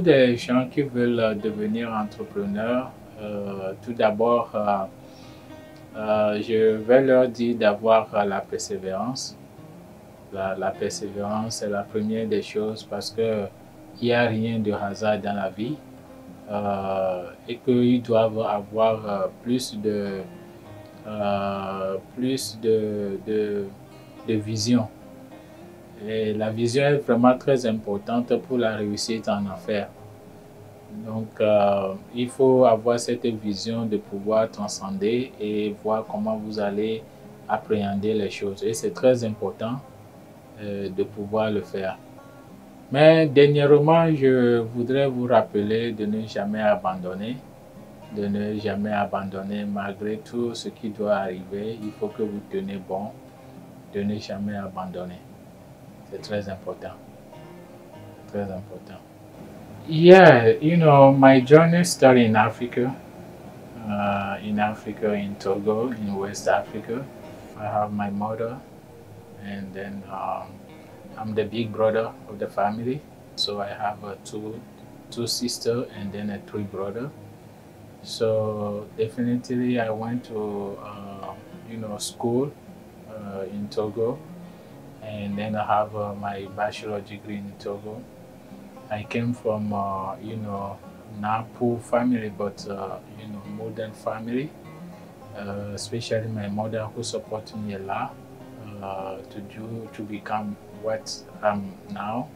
les gens qui veulent devenir entrepreneurs, tout d'abord, je vais leur dire d'avoir la persévérance. La persévérance est la première des choses parce que il n'y a rien de hasard dans la vie et qu'ils doivent avoir plus de vision. Et la vision est vraiment très importante pour la réussite en affaires. Donc, il faut avoir cette vision de pouvoir transcender et voir comment vous allez appréhender les choses. Et c'est très important de pouvoir le faire. Mais dernièrement, je voudrais vous rappeler de ne jamais abandonner. De ne jamais abandonner malgré tout ce qui doit arriver. Il faut que vous tenez bon. De ne jamais abandonner. C'est très important. Très important. Yeah, my journey started in Africa. In Togo, in West Africa. I have my mother, and then I'm the big brother of the family. So I have two sisters and then a three brother. So definitely I went to school in Togo, and then I have my bachelor degree in Togo. I came from not poor family, but modern family. Especially my mother, who supported me a lot to become what I'm now,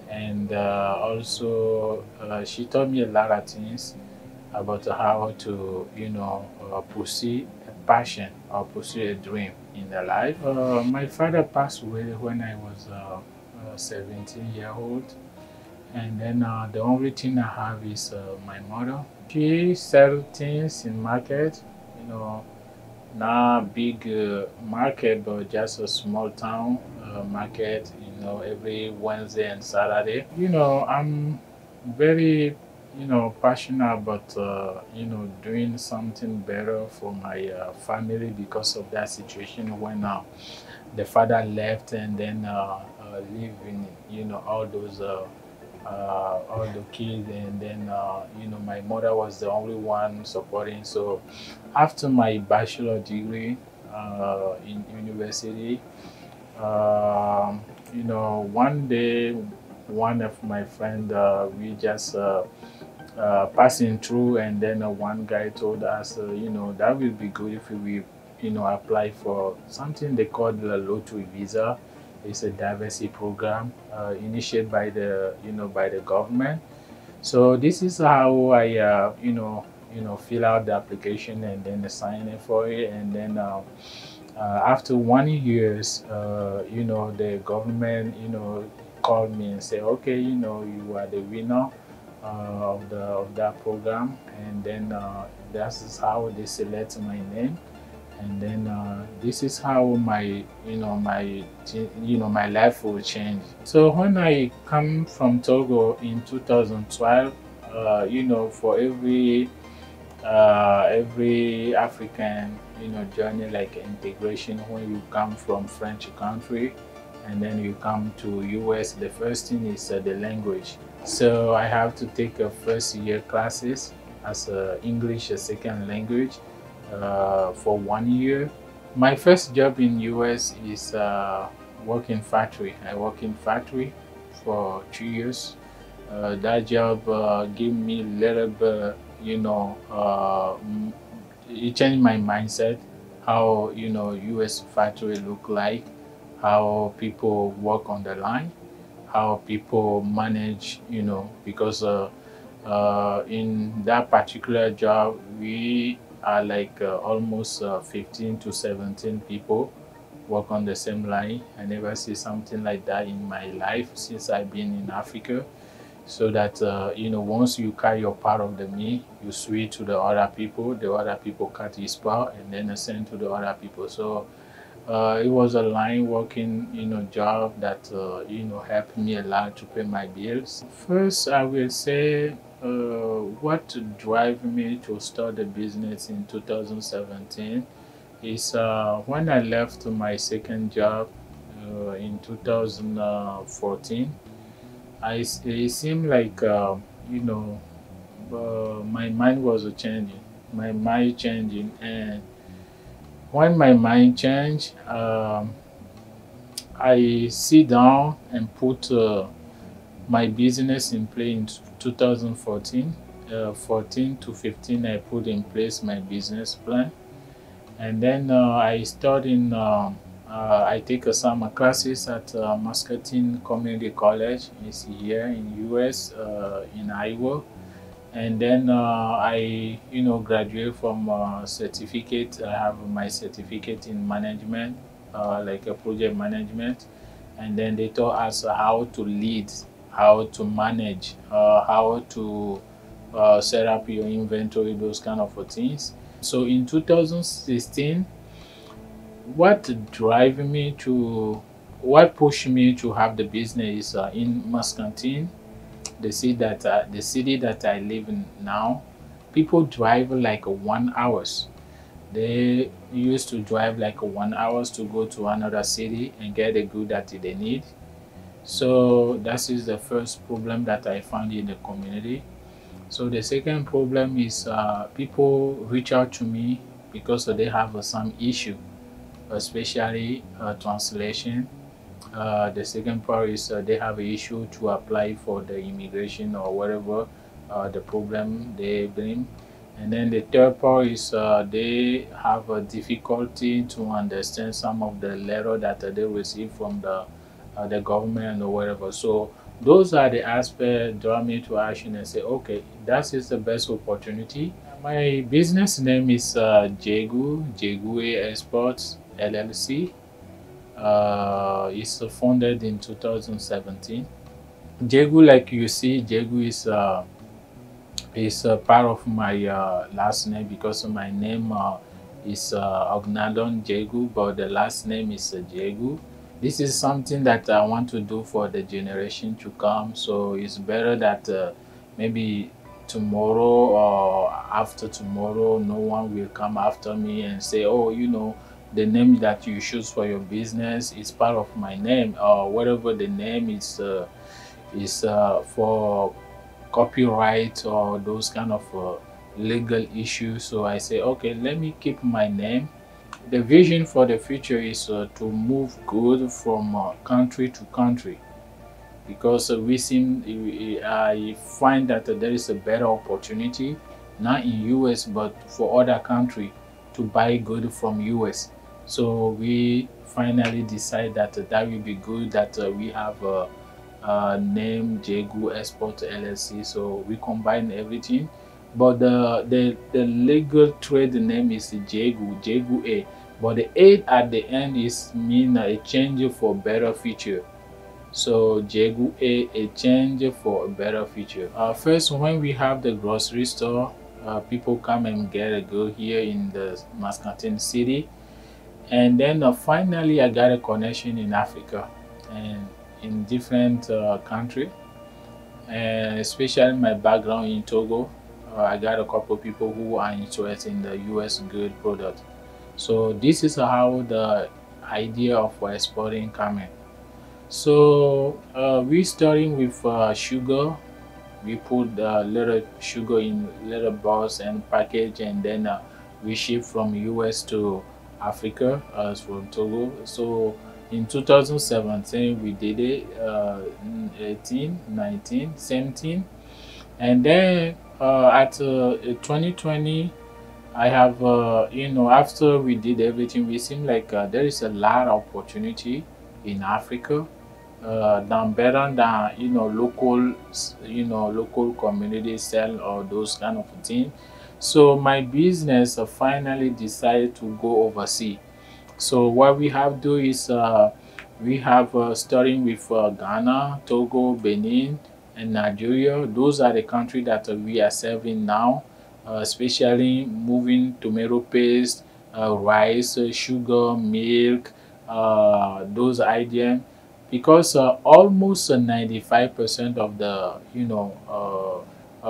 and also she taught me a lot of things about how to pursue a passion or pursue a dream in the life. My father passed away when I was 17-year-old. And then the only thing I have is my mother. She sells things in market, not big market, but just a small town market, every Wednesday and Saturday. I'm very, passionate about, doing something better for my family because of that situation when the father left and then live in, all the kids, and then my mother was the only one supporting. So after my bachelor degree in university, one day one of my friend, we just passing through, and then one guy told us that will be good if we apply for something they call the lottery visa. It's a diversity program initiated by the government. So this is how I fill out the application and then sign in for it. And then after 1 year, the government called me and said, okay, you are the winner of that program. And then that is how they select my name. And then this is how my life will change. So when I come from Togo in 2012, for every African journey like integration, when you come from French country and then you come to US, the first thing is the language. So I have to take a first year classes as English a second language. For 1 year. My first job in US is work in factory. I work in factory for 2 years. That job gave me a little bit, it changed my mindset, how US factory look like, how people work on the line, how people manage, because in that particular job we are like almost 15 to 17 people work on the same line. I never see something like that in my life since I've been in Africa. So that once you carry your part of the meat, you switch to the other people cut his part and then send to the other people. So it was a line working job that helped me a lot to pay my bills. First, I will say what drive me to start the business in 2017 is when I left my second job in 2014. it seemed like my mind was changing, my mind changing, and when my mind changed, I sit down and put my business in play in 2014. 14 to 15, I put in place my business plan, and then I start in. I take summer classes at Muscatine Community College. It's here in US, in Iowa, and then I graduate from certificate. I have my certificate in management, like a project management, and then they taught us how to lead, how to manage, how to set up your inventory, those kind of things. So in 2016, what drive me to what pushed me to have the business in Muscatine, the city that I live in now. People drive like 1 hours. They used to drive like 1 hours to go to another city and get the good that they need. So that is the first problem that I found in the community. So the second problem is people reach out to me because they have some issue, especially translation. The second part is they have an issue to apply for the immigration or whatever the problem they bring. And then the third part is they have a difficulty to understand some of the letter that they receive from the government or whatever. So those are the aspects draw me to action and say, okay, that is the best opportunity. My business name is DJAGOU Exports LLC. It's founded in 2017. DJAGOU, like you see, DJAGOU is part of my last name because my name is Ognadon DJAGOU, but the last name is DJAGOU. This is something that I want to do for the generation to come. So it's better that maybe tomorrow or after tomorrow, no one will come after me and say, oh, the name that you choose for your business is part of my name, or whatever the name is for copyright or those kind of legal issues. So I say, okay, let me keep my name. The vision for the future is to move good from country to country, because I find that there is a better opportunity not in US but for other country to buy good from US. So we finally decide that that will be good, that we have a name DJAGOU Export LLC. So we combine everything, but the legal trade name is DJAGOU A, but the A at the end is mean a change for better future. So DJAGOU A change for a better future. First, when we have the grocery store, people come and get a good here in the Muscatine city. And then finally I got a connection in Africa and in different country, and especially my background in Togo. I got a couple of people who are interested in the US good product. So this is how the idea of exporting came in. So we starting with sugar. We put little sugar in little balls and package, and then we ship from US to Africa, from Togo. So in 2017 we did it, 18, 19, 17, and then at 2020 I have after we did everything, we seem like there is a lot of opportunity in Africa, than better than local community sell or those kind of things. So my business finally decided to go overseas. So what we have do is we have starting with Ghana, Togo, Benin, and Nigeria. Those are the countries that we are serving now, especially moving tomato paste, rice, sugar, milk, those items, because almost 95% of the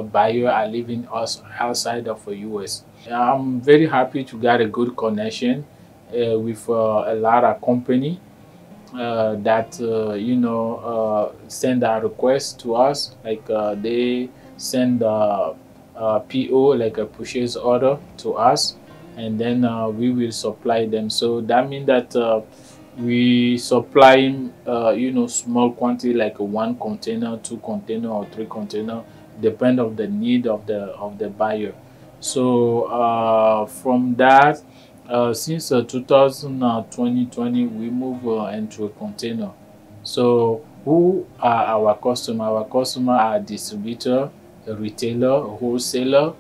buyer are living outside of the US. I'm very happy to get a good connection with a lot of company, that send a request to us, like they send a PO, like a purchase order to us, and then we will supply them. So that means that we supply small quantity, like one container, two container, or three container, depend of the need of the buyer. So from that, since 2020, we move into a container. So who are our customer? Our customer are distributor, a retailer, a wholesaler,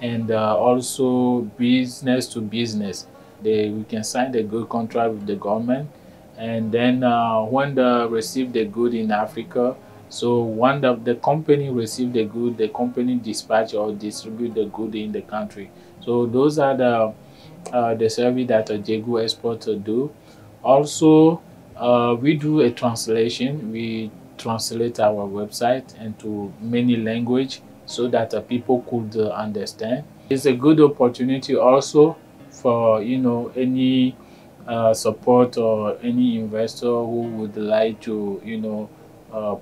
and also business to business. We can sign the good contract with the government, and then when they receive the good in Africa, so one of the company receive the good, the company dispatch or distribute the good in the country. So those are the service that a JAGOU exporter do. Also, we do a translation. We translate our website into many language so that people could understand. It's a good opportunity also for any support or any investor who would like to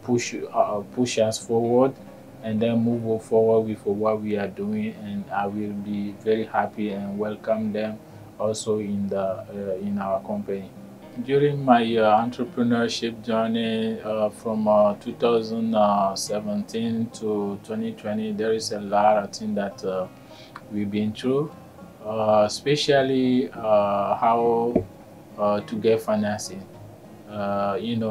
push us forward and then move forward with what we are doing, and I will be very happy and welcome them also in our company. During my entrepreneurship journey from 2017 to 2020, there is a lot of things that we've been through, especially how to get financing. Those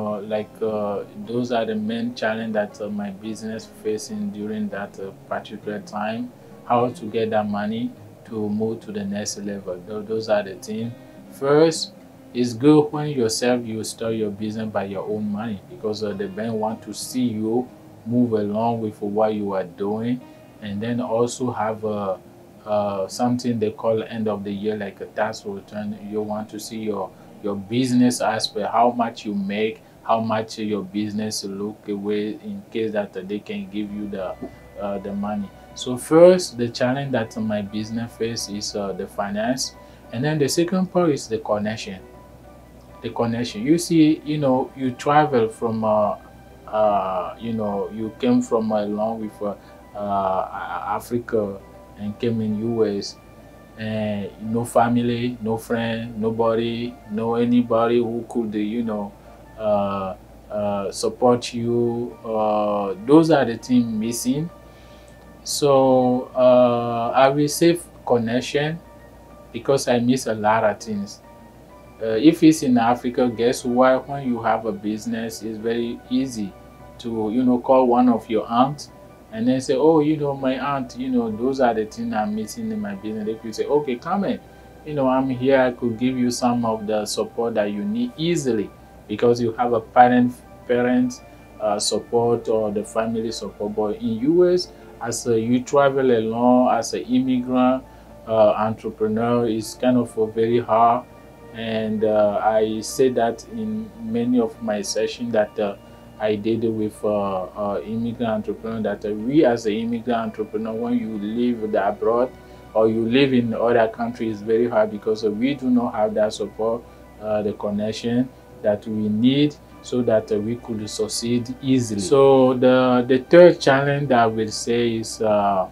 are the main challenge that my business facing during that particular time. How to get that money to move to the next level. Those are the things. First, it's good when yourself you start your business by your own money, because the bank want to see you move along with what you are doing, and then also have something they call end of the year, like a tax return. You want to see your business aspect, how much you make, how much your business look away, in case that they can give you the money. So first, the challenge that my business face is the finance, and then the second part is the connection. The connection. You see, you travel from you came from along with Africa and came in US, and no family, no friend, nobody, no anybody who could support you. Those are the things missing. So I will save connection, because I miss a lot of things. If it's in Africa, guess what? When you have a business, it's very easy to call one of your aunts and then say, oh, my aunt, those are the things I'm missing in my business. They could say, okay, come in. I'm here. I could give you some of the support that you need easily, because you have a parent support or the family support. But in US, as you travel along as an immigrant entrepreneur, it's kind of very hard. And I say that in many of my sessions that I did with immigrant entrepreneur, that we as an immigrant entrepreneur, when you live abroad or you live in other countries, it's very hard, because we do not have that support, the connection that we need, so that we could succeed easily. So the third challenge that I will say is the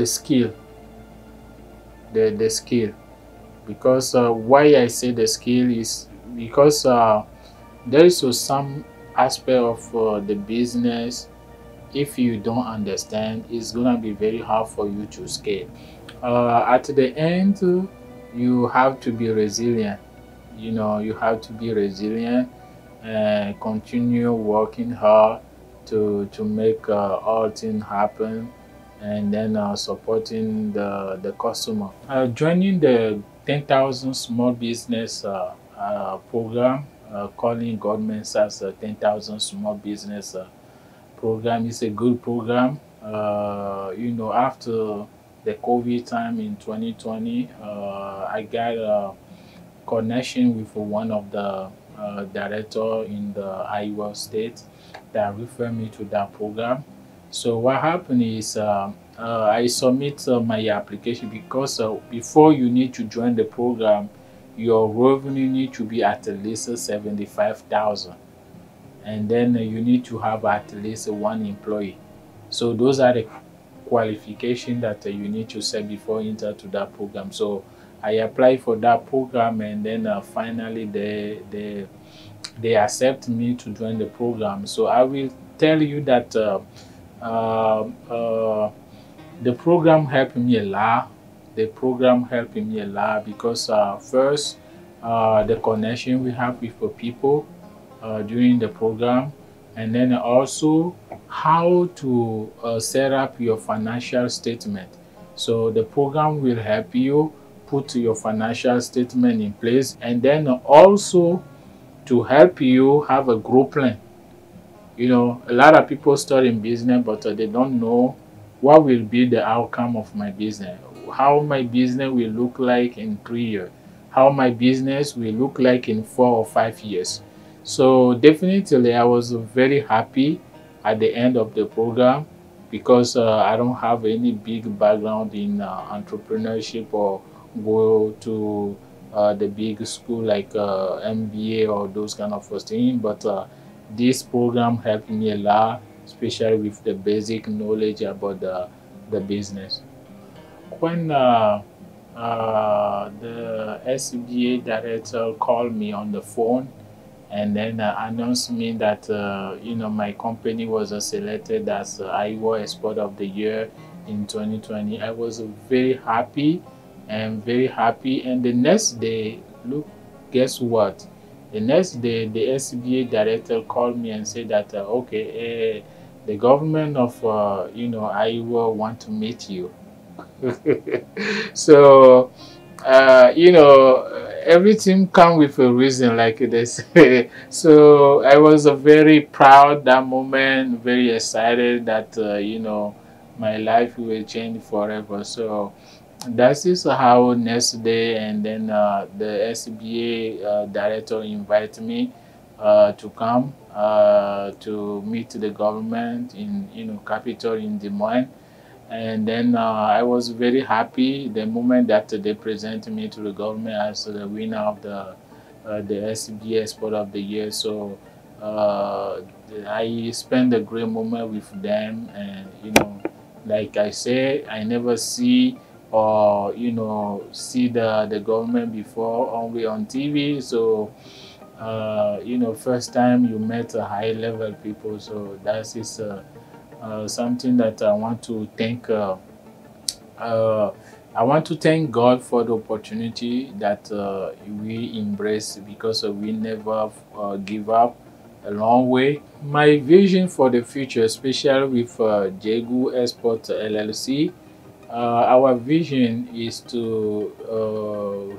skill, the skill. Because why I say the skill is because there is some aspect of the business, if you don't understand, it's gonna be very hard for you to scale. At the end, you have to be resilient. You have to be resilient and continue working hard to make all things happen, and then supporting the customer. Joining the 10,000 small business program, calling government as a 10,000 small business program, is a good program. After the COVID time in 2020, I got a connection with one of the director in the Iowa state that referred me to that program. So what happened is I submit my application because before you need to join the program, your revenue need to be at least 75,000, and then you need to have at least one employee. So those are the qualification that you need to set before you enter to that program. So I apply for that program, and then finally they accept me to join the program. So I will tell you that uh, uh, the program helped me a lot. The program helped me a lot because first, the connection we have with the people during the program, and then also how to set up your financial statement. So the program will help you put your financial statement in place, and then also to help you have a growth plan. You know, a lot of people start in business, but they don't know what will be the outcome of my business, how my business will look like in 3 years, how my business will look like in 4 or 5 years. So definitely I was very happy at the end of the program because I don't have any big background in entrepreneurship or go to the big school like MBA or those kind of things, but this program helped me a lot, especially with the basic knowledge about the business. When the SBA director called me on the phone and then announced me that my company was selected as Iowa Export of the Year in 2020, I was very happy and very happy. And the next day, look, guess what? The next day, the SBA director called me and said that okay, the government of Iowa want to meet you. So everything come with a reason, like this. So I was very proud that moment, very excited that my life will change forever. So that is how next day, and then the SBA director invited me to come to meet the government in capital in Des Moines. And then I was very happy the moment that they presented me to the government as the winner of the SBA Export of the Year. So I spent a great moment with them, and like I say, I never see or see the government before, only on TV. So first time you met a high level people. So that is something that I want to thank. I want to thank God for the opportunity that we embrace, because we never give up a long way. My vision for the future, especially with DJAGOU Export LLC, our vision is to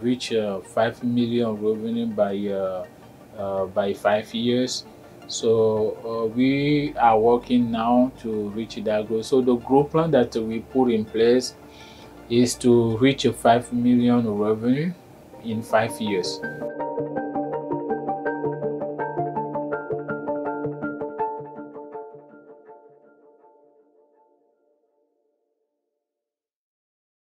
reach 5 million revenue by 5 years. So we are working now to reach that goal. So the growth plan that we put in place is to reach a 5 million revenue in 5 years.